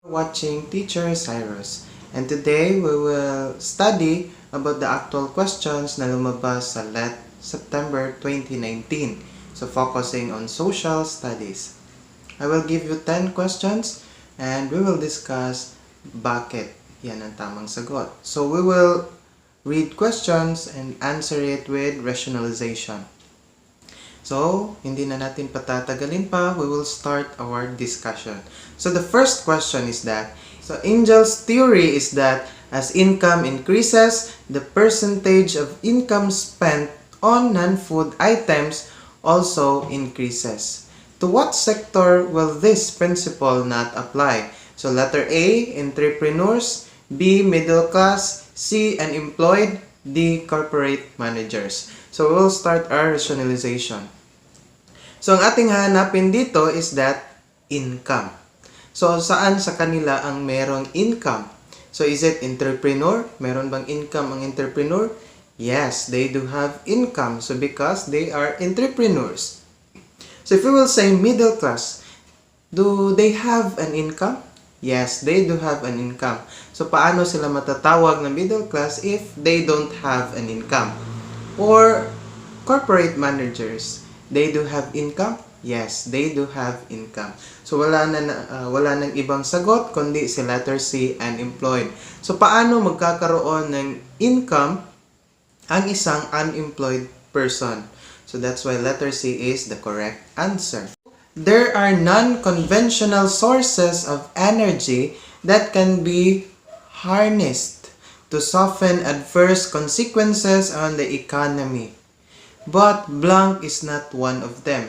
Watching Teacher Cyrus, and today we will study about the actual questions na lumabas sa September 2019. So focusing on social studies. I will give you 10 questions and we will discuss bakit yan ang tamang sagot. So we will read questions and answer it with rationalization. So, hindi na natin patatagalin pa, we will start our discussion. So, the first question is that, Angel's theory is that as income increases, the percentage of income spent on non-food items also increases. To what sector will this principle not apply? So, letter A, entrepreneurs, B, middle class, C, unemployed, D, corporate managers. So, we'll start our rationalization. So, ang ating hanapin dito is that income. So, saan sa kanila ang merong income? So, is it entrepreneur? Meron bang income ang entrepreneur? Yes, they do have income. So, because they are entrepreneurs. So, if we will say middle class, do they have an income? Yes, they do have an income. So, paano sila matatawag na middle class if they don't have an income? Or corporate managers, they do have income? Yes, they do have income. So wala nang ibang sagot kundi si letter C, unemployed. So paano magkakaroon ng income ang isang unemployed person? So that's why letter C is the correct answer. There are non-conventional sources of energy that can be harnessed to soften adverse consequences on the economy. But blank is not one of them.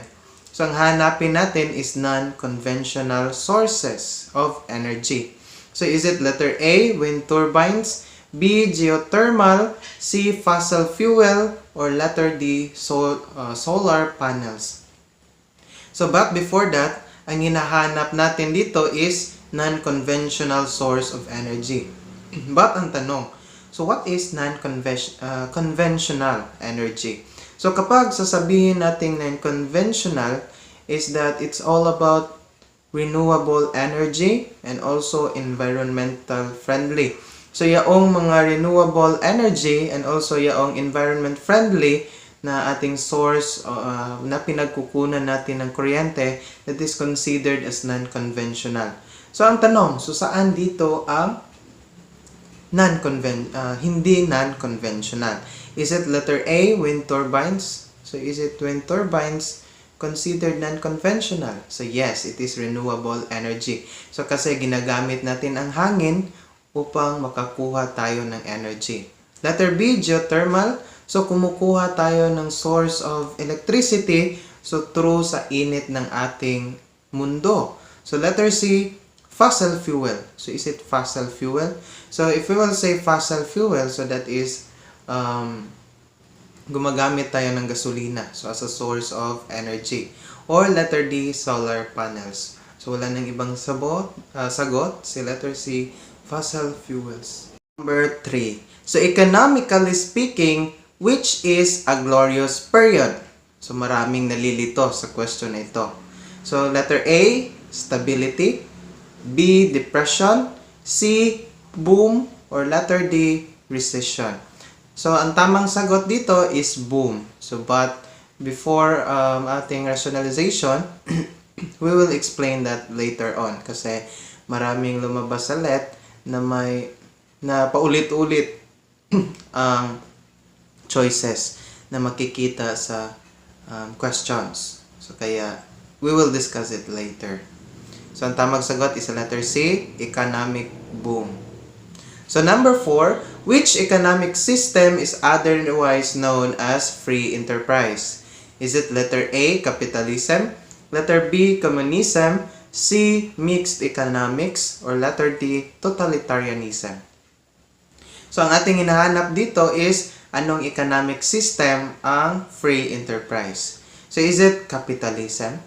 So, ang hanapin natin is non-conventional sources of energy. So, is it letter A, wind turbines, B, geothermal, C, fossil fuel, or letter D, solar panels? So, but before that, ang hinahanap natin dito is non-conventional source of energy. But ang tanong, so what is non-conventional energy? So kapag sasabihin natin na conventional is that it's all about renewable energy and also environmental friendly. So yaong mga renewable energy and also yaong environment friendly na ating source na pinagkukunan natin ng kuryente that is considered as non-conventional. So ang tanong, so saan dito ang hindi non-conventional? Is it letter A, wind turbines? So is it wind turbines considered non-conventional? So yes, it is renewable energy. So kasi ginagamit natin ang hangin upang makakuha tayo ng energy. Letter B, geothermal. So kumukuha tayo ng source of electricity so through sa init ng ating mundo. So letter C, fossil fuel. So is it fossil fuel? So if we will say fossil fuel, so that is gumagamit tayo ng gasolina, so as a source of energy. Or letter D, solar panels. So wala nang ibang sagot, si letter C, fossil fuels. Number 3. So economically speaking, which is a glorious period? So maraming nalilito sa question na ito. So letter A, stability, B, depression, C, boom, or letter D, recession. So, ang tamang sagot dito is boom. So, but before ating rationalization, we will explain that later on. Kasi maraming lumabas sa let na paulit-ulit ang choices na makikita sa questions. So, kaya we will discuss it later. So, ang tamang sagot is letter C, economic boom. So, number 4, which economic system is otherwise known as free enterprise? Is it letter A, capitalism, letter B, communism, C, mixed economics, or letter D, totalitarianism? So, ang ating hinahanap dito is anong economic system ang free enterprise? So, is it capitalism?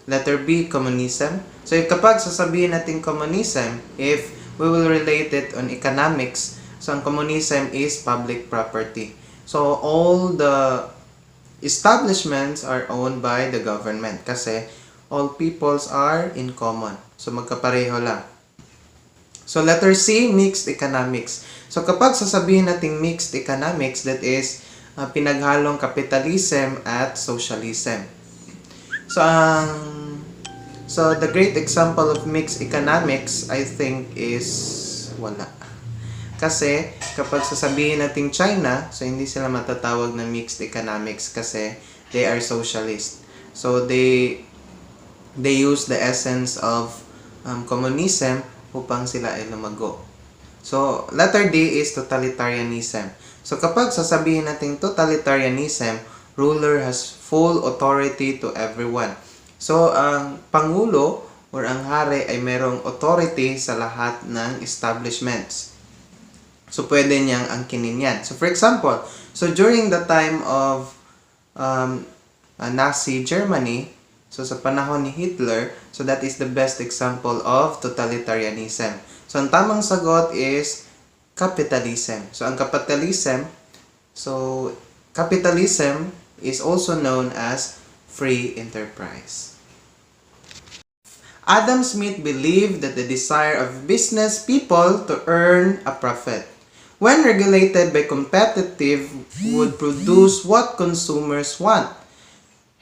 Letter B, communism. So, kapag sasabihin natin communism, if we will relate it on economics, so ang communism is public property. So, all the establishments are owned by the government kasi all peoples are in common. So, magkapareho lang. So letter C, mixed economics. So kapag sasabihin nating mixed economics, that is pinaghalong capitalism at socialism. So the great example of mixed economics, I think, is wala. Kasi kapag sasabihin nating China, so hindi sila matatawag na mixed economics kasi they are socialist. So they use the essence of communism upang sila ay lumago. So letter D is totalitarianism. So kapag sasabihin nating totalitarianism, ruler has full authority to everyone. So ang pangulo or ang hari ay merong authority sa lahat ng establishments. So pwede niyang angkinin yan. So for example, so during the time of Nazi Germany, so sa panahon ni Hitler, so that is the best example of totalitarianism. So ang tamang sagot is capitalism. So ang capitalism is also known as free enterprise. Adam Smith believed that the desire of business people to earn a profit, when regulated by competitive, would produce what consumers want.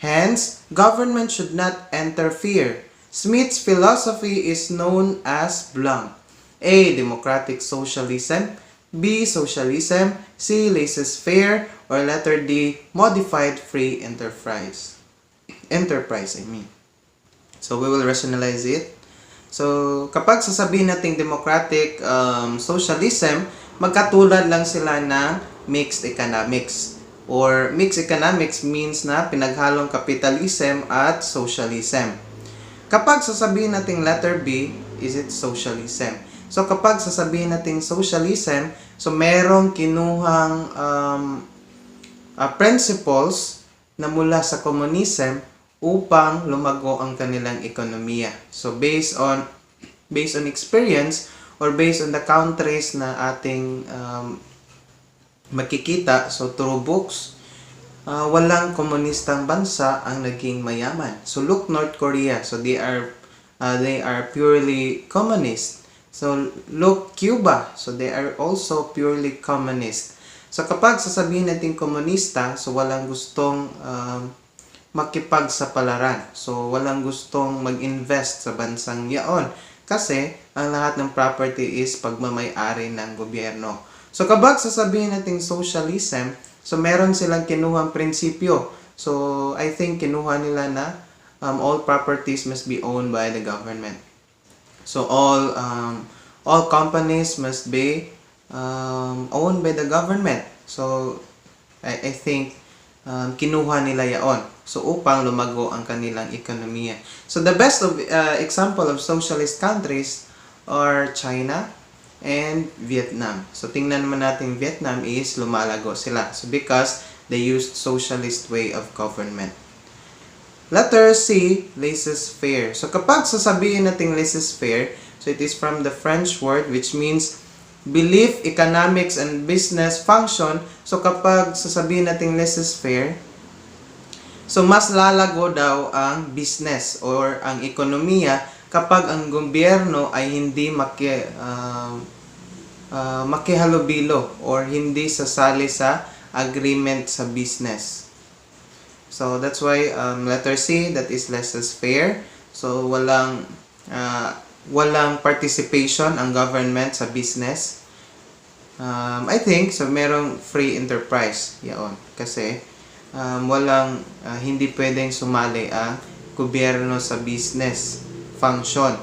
Hence, government should not interfere. Smith's philosophy is known as blank. A. Democratic socialism, B. Socialism, C. Laissez-faire, or letter D. Modified free enterprise. So we will rationalize it. So kapag sasabihin nating democratic socialism, magkatulad lang sila ng mixed economics. Or mixed economics means na pinaghalong capitalism at socialism. Kapag sasabihin nating letter B, is it socialism? So kapag sasabihin nating socialism, so merong kinuhang principles na mula sa communism upang lumago ang kanilang ekonomiya. So based on experience or based on the countries na ating makikita, so through books, walang komunistang bansa ang naging mayaman. So look North Korea, so they are purely communist. So look Cuba, so they are also purely communist. So kapag sasabihin natin komunista, so walang gustong makipagsapalaran. So walang gustong mag-invest sa bansang yaon kasi ang lahat ng property is pagmamay-ari ng gobyerno. So kapag sasabihin natin socialism, so meron silang kinuhang prinsipyo. So I think kinuha nila na all properties must be owned by the government. So all companies must be owned by the government. So I think kinuha nila yaon. So upang lumago ang kanilang ekonomiya. So the best of example of socialist countries are China and Vietnam. So tingnan naman natin Vietnam is lumalago sila. So because they used socialist way of government. Letter C, laissez-faire. So kapag sasabihin natin laissez-faire, so it is from the French word which means belief, economics, and business function. So kapag sasabihin natin laissez-faire, so mas lalago daw ang business or ang ekonomiya kapag ang gobyerno ay hindi makihalubilo or hindi sasali sa agreement sa business. So that's why letter C, that is laissez-faire. So walang participation ang government sa business. I think so merong free enterprise yaon kasi hindi pwedeng sumali ang gobyerno sa business function.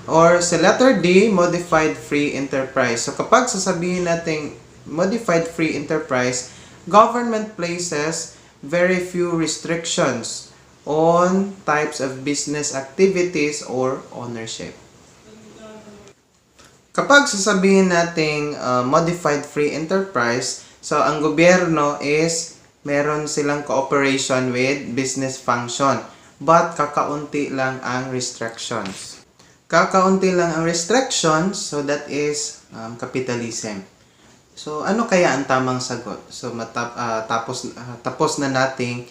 Or sa letter D, modified free enterprise. So kapag sasabihin natin modified free enterprise, government places very few restrictions on types of business activities or ownership. Kapag sasabihin nating modified free enterprise, so ang gobyerno is meron silang cooperation with business function, but kakaunti lang ang restrictions. Kakaunti lang ang restrictions, so that is capitalism. So ano kaya ang tamang sagot? So tapos na nating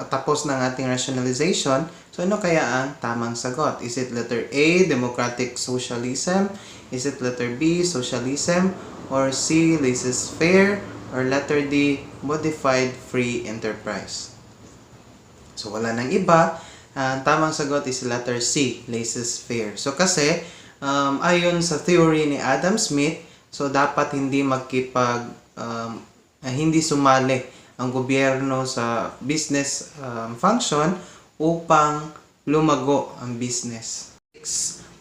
tapos ng ating rationalization, so ano kaya ang tamang sagot? Is it letter A, democratic socialism? Is it letter B, socialism? Or C, laissez-faire? Or letter D, modified free enterprise? So wala nang iba. Ang tamang sagot is letter C, laissez-faire. So kasi, ayon sa theory ni Adam Smith, so dapat hindi sumali ang gobyerno sa business function upang lumago ang business.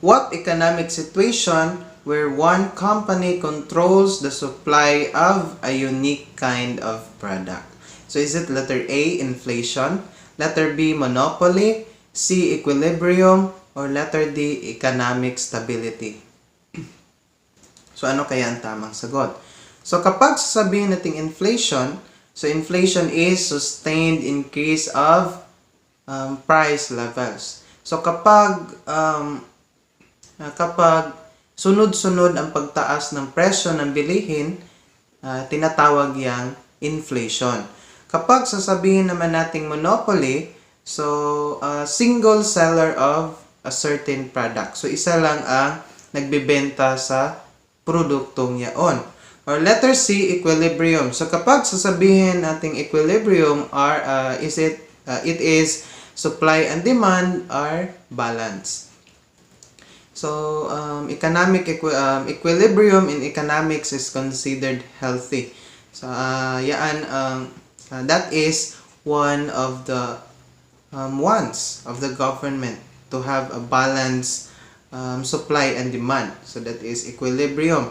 What economic situation where one company controls the supply of a unique kind of product? So is it letter A, inflation? Letter B, monopoly? C, equilibrium? Or letter D, economic stability? So ano kaya ang tamang sagot? So kapag sasabihin natin inflation, so inflation is sustained increase of price levels. So kapag sunod-sunod ang pagtaas ng presyo ng bilihin, tinatawag yang inflation. Kapag sasabihin naman nating monopoly, so single seller of a certain product. So isa lang ang nagbebenta sa produktong yaon. Or letter C, equilibrium. So kapag sasabihin nating equilibrium it is supply and demand are balanced. So equilibrium in economics is considered healthy. So that is one of the wants of the government to have a balanced supply and demand. So that is equilibrium.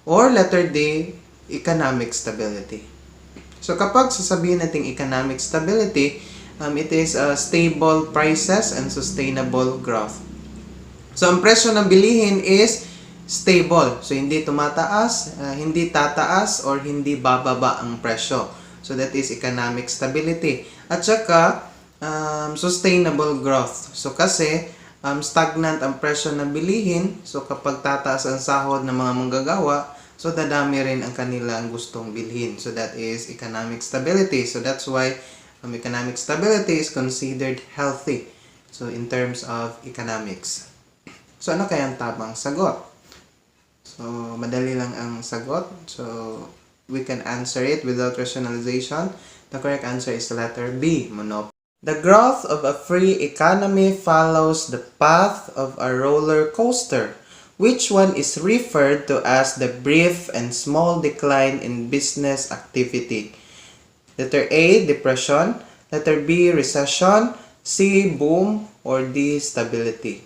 Or letter D, economic stability. So kapag sasabihin natin economic stability, it is stable prices and sustainable growth. So ang presyo ng bilihin is stable. So hindi tumataas, hindi tataas, or hindi bababa ang presyo. So that is economic stability. At saka sustainable growth. So kasi stagnant ang presyo ng bilihin, so kapag tataas ang sahod ng mga manggagawa, so dadami rin ang kanilang gustong bilhin. So that is economic stability. So that's why economic stability is considered healthy. So in terms of economics. So ano kaya ang tamang sagot? So madali lang ang sagot. So we can answer it without rationalization. The correct answer is letter B, monopoly. The growth of a free economy follows the path of a roller coaster. Which one is referred to as the brief and small decline in business activity? Letter A, depression. Letter B, recession. C, boom. Or D, stability.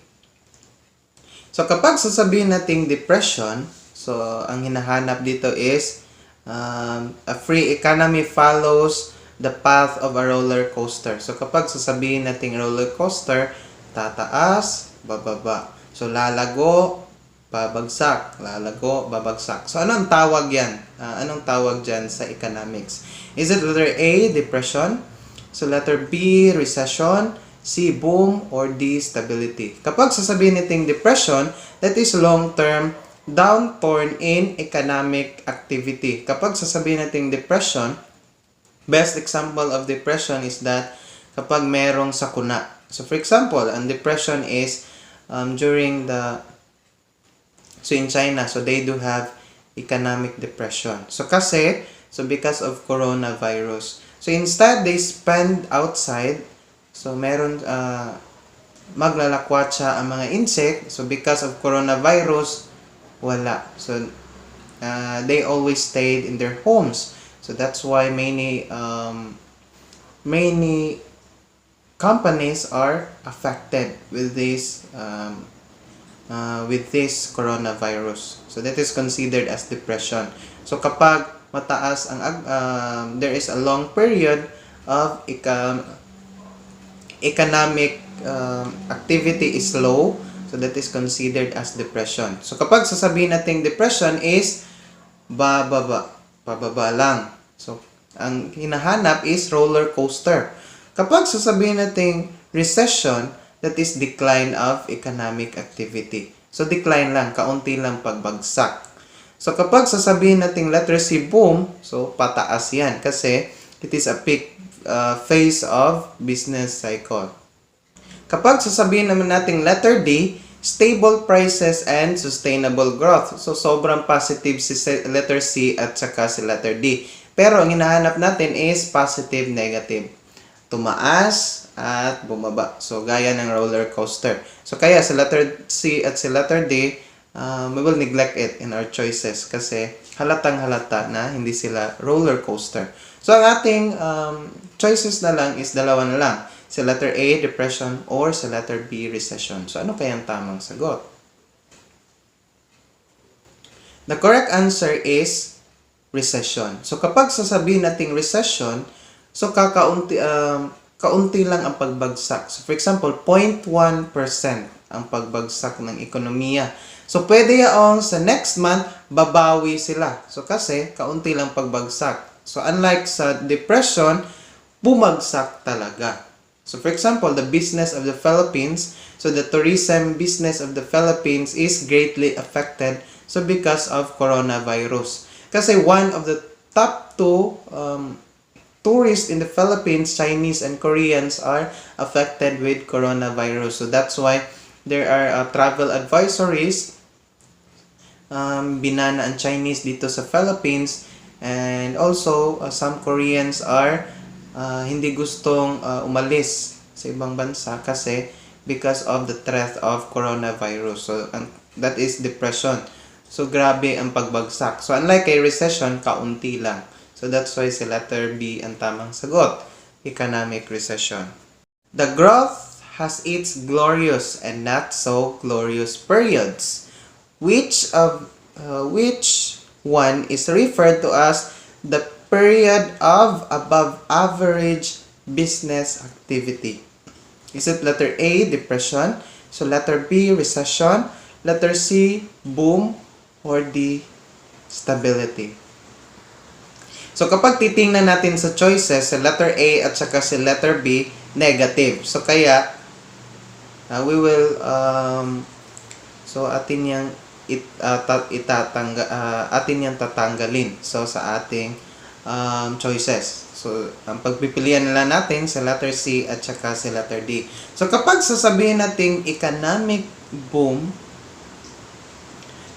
So kapag sasabihin nating depression, so ang hinahanap dito is a free economy follows the path of a roller coaster. So kapag sasabihin nating roller coaster, tataas, bababa. So lalago, babagsak, lalago, babagsak. So anong tawag yan? Anong tawag dyan sa economics? Is it letter A, depression? So letter B, recession? C, boom? Or D, stability? Kapag sasabihin nating depression, that is long-term downturn in economic activity. Kapag sasabihin nating depression, best example of depression is that kapag merong sakuna. So for example, ang depression is in China, so they do have economic depression. So because of coronavirus. So instead, they spend outside. So meron, maglalakwatsa ang mga insect. So because of coronavirus, wala. So they always stayed in their homes. So that's why many companies are affected with this coronavirus. So that is considered as depression. So kapag mataas ang there is a long period of economic activity is low, so that is considered as depression. So kapag sasabihin nating depression is pababa lang. So ang hinahanap is roller coaster. Kapag sasabihin nating recession, that is decline of economic activity. So decline lang, kaunti lang pagbagsak. So kapag sasabihin nating letter C, boom, so pataas yan kasi it is a peak phase of business cycle. Kapag sasabihin naman natin letter D, stable prices and sustainable growth. So, sobrang positive si letter C at saka si letter D. Pero, ang hinahanap natin is positive, negative. Tumaas at bumaba. So, gaya ng roller coaster. So, kaya sa letter C at sa letter D, we will neglect it in our choices kasi halatang halata na hindi sila roller coaster. So, ang ating choices na lang is dalawa na lang. Sa letter A, depression, or sa letter B, recession. So, ano kaya ang tamang sagot? The correct answer is recession. So, kapag sasabihin nating recession, so kaunti lang ang pagbagsak. So, for example, 0.1% ang pagbagsak ng ekonomiya. So, pwede yaong sa next month, babawi sila. So, kasi kaunti lang pagbagsak. So, unlike sa depression, bumagsak talaga. So, for example, the business of the Philippines, so the tourism business of the Philippines is greatly affected so because of coronavirus. Kasi one of the top two tourists in the Philippines, Chinese and Koreans, are affected with coronavirus. So, that's why there are travel advisories. Binana ang Chinese dito sa Philippines. And also, some Koreans are hindi gustong umalis sa ibang bansa kasi because of the threat of coronavirus. So, that is depression. So, grabe ang pagbagsak. So, unlike a recession, kaunti lang. So, that's why si letter B ang tamang sagot. Economic recession. The growth has its glorious and not so glorious periods. Which one is referred to as the period of above average business activity? Is it letter A, depression? So letter B, recession. Letter C, boom. Or D, stability. So kapag titingnan natin sa choices, sa letter A at saka sa letter B, negative. So kaya, we will, so atin yang atin yang tatanggalin. So sa ating choices. So ang pagpipilian nila natin sa letter C at saka sa letter D. So kapag sasabihin nating economic boom,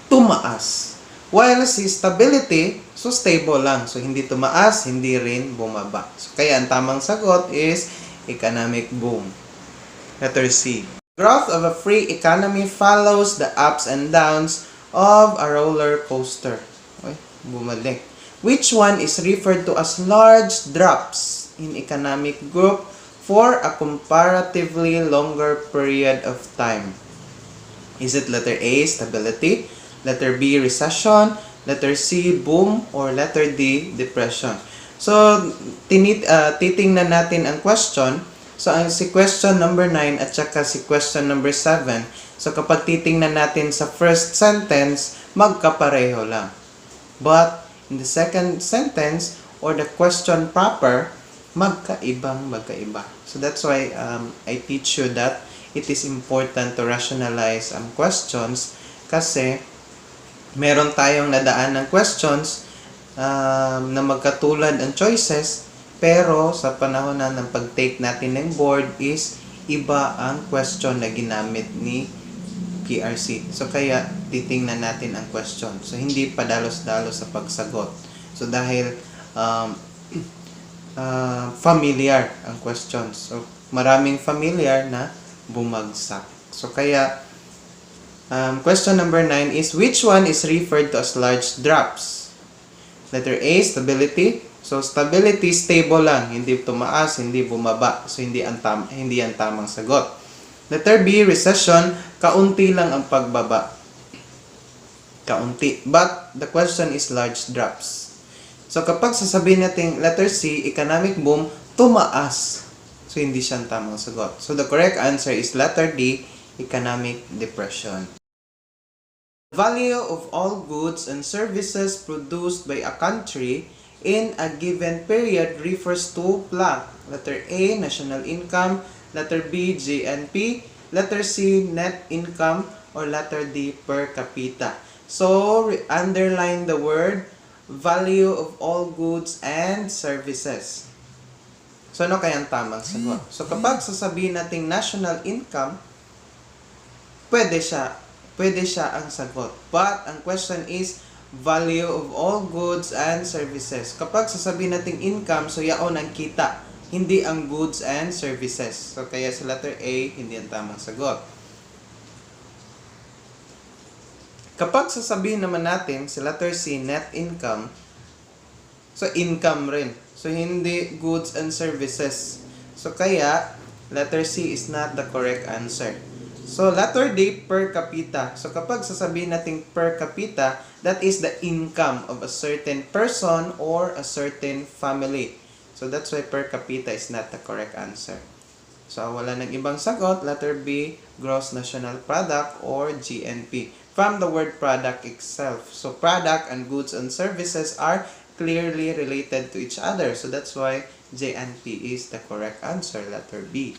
tumaas. While si stability, so stable lang. So hindi tumaas, hindi rin bumaba. So kaya ang tamang sagot is economic boom. Letter C. Growth of a free economy follows the ups and downs of a roller coaster. Okay, bumalik. Which one is referred to as large drops in economic growth for a comparatively longer period of time? Is it letter A, stability, letter B, recession, letter C, boom, or letter D, depression? So, titingnan natin ang question. So, ang si question number 9 at saka si question number 7. So, kapag titingnan natin sa first sentence, magkapareho lang. But, in the second sentence, or the question proper, magkaiba. So, that's why I teach you that it is important to rationalize questions kasi meron tayong nadaan ng questions na magkatulad ang choices. Pero sa panahon na ng pag-take natin ng board is iba ang question na ginamit ni PRC. So kaya titingnan natin ang question. So hindi padalos-dalos sa pagsagot. So dahil familiar ang questions. So maraming familiar na bumagsak. So kaya question number 9 is which one is referred to as large drops? Letter A, stability. So, stability, stable lang. Hindi tumaas, hindi bumaba. So, hindi ang tamang sagot. Letter B, recession. Kaunti lang ang pagbaba. Kaunti. But, the question is large drops. So, kapag sasabihin natin letter C, economic boom, tumaas. So, hindi siya ang tamang sagot. So, the correct answer is letter D, economic depression. Value of all goods and services produced by a country in a given period refers to blank. Letter A, national income. Letter B, GNP. Letter C, net income. Or letter D, per capita. So, underline the word value of all goods and services. So, ano kaya ang tamang sagot? So, kapag sasabihin nating national income, pwede siya ang sagot. But, ang question is, value of all goods and services. Kapag sasabihin nating income, so yaon ang kita, hindi ang goods and services. So, kaya sa letter A, hindi ang tamang sagot. Kapag sasabihin naman natin sa letter C, net income, so income rin. So, hindi goods and services. So, kaya, letter C is not the correct answer. So, letter D, per capita. So, kapag sasabihin natin per capita, that is the income of a certain person or a certain family. So, that's why per capita is not the correct answer. So, wala nang ibang sagot. Letter B, gross national product or GNP. From the word product itself. So, product and goods and services are clearly related to each other. So, that's why JNP is the correct answer, letter B.